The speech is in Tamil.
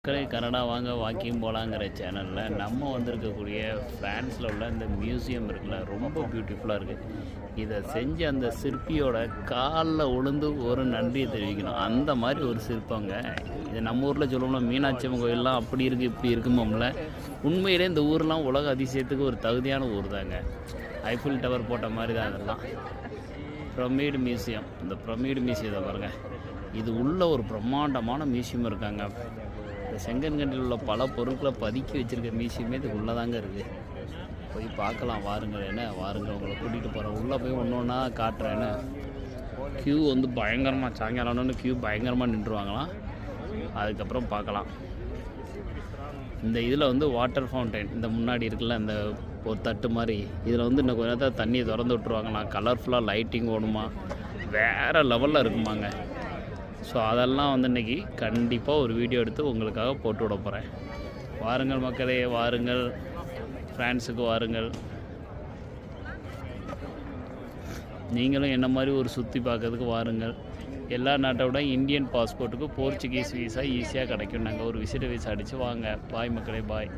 மக்களே கனடா வாங்க வாக்கிங் போகலாங்கிற சேனலில் நம்ம வந்திருக்கக்கூடிய ஃப்ரான்ஸில் உள்ள இந்த மியூசியம் இருக்குல்ல, ரொம்ப பியூட்டிஃபுல்லாக இருக்குது. இதை செஞ்ச அந்த சிற்பியோட காலில் உளுந்து ஒரு நன்றியை தெரிவிக்கணும். அந்த மாதிரி ஒரு சிற்பங்க இது. நம்ம ஊரில் சொல்லணும்னா மீனாட்சி அம்மன் கோயிலெலாம் அப்படி இருக்குது இப்படி இருக்குமோம்ல. உண்மையிலே இந்த ஊர்லாம் உலக அதிசயத்துக்கு ஒரு தகுதியான ஊர் தாங்க. ஐஃபில் டவர் போட்ட மாதிரி தான் அதெல்லாம். பிரமிடு மியூசியம், இந்த பிரமிடு மியூசியத்தை பாருங்கள். இது உள்ள ஒரு பிரம்மாண்டமான மியூசியம் இருக்காங்க. இந்த செங்கன்கண்டில் உள்ள பல பொருட்களை பதுக்கி வச்சுருக்க மியூசியமே இது உள்ளே தாங்க இருக்குது. போய் பார்க்கலாம் வாருங்கள். வாருங்கள், உங்களை கூட்டிகிட்டு போகிறேன். உள்ளே போய் ஒன்று ஒன்றா காட்டுறேன்னு. க்யூ பயங்கரமாக சாயங்காலம்னு க்யூ பயங்கரமாக நின்றுவாங்களாம். அதுக்கப்புறம் பார்க்கலாம். இந்த இதில் வாட்டர் ஃபவுண்டைன் இந்த முன்னாடி இருக்குல்ல, இந்த ஒரு தட்டு மாதிரி, இதில் இன்னும் கொஞ்ச நேரத்தில் தண்ணியை திறந்து விட்ருவாங்களாம். கலர்ஃபுல்லாக லைட்டிங் ஓடுமா, வேறு லெவலில் இருக்குமாங்க. ஸோ அதெல்லாம் இன்றைக்கி கண்டிப்பாக ஒரு வீடியோ எடுத்து உங்களுக்காக போட்டு விட போகிறேன். வாருங்கள் மக்களே, வாருங்கள், ஃப்ரான்ஸுக்கு வாருங்கள். நீங்களும் என்ன மாதிரி ஒரு சுற்றி பார்க்கறதுக்கு வாருங்கள். எல்லா நாட்டை விட இந்தியன் பாஸ்போர்ட்டுக்கு போர்ச்சுகீஸ் வீசா ஈஸியாக கிடைக்கும். நாங்கள் ஒரு விசிட் வீசா அடித்து வாங்க. பாய் மக்களே, பாய்.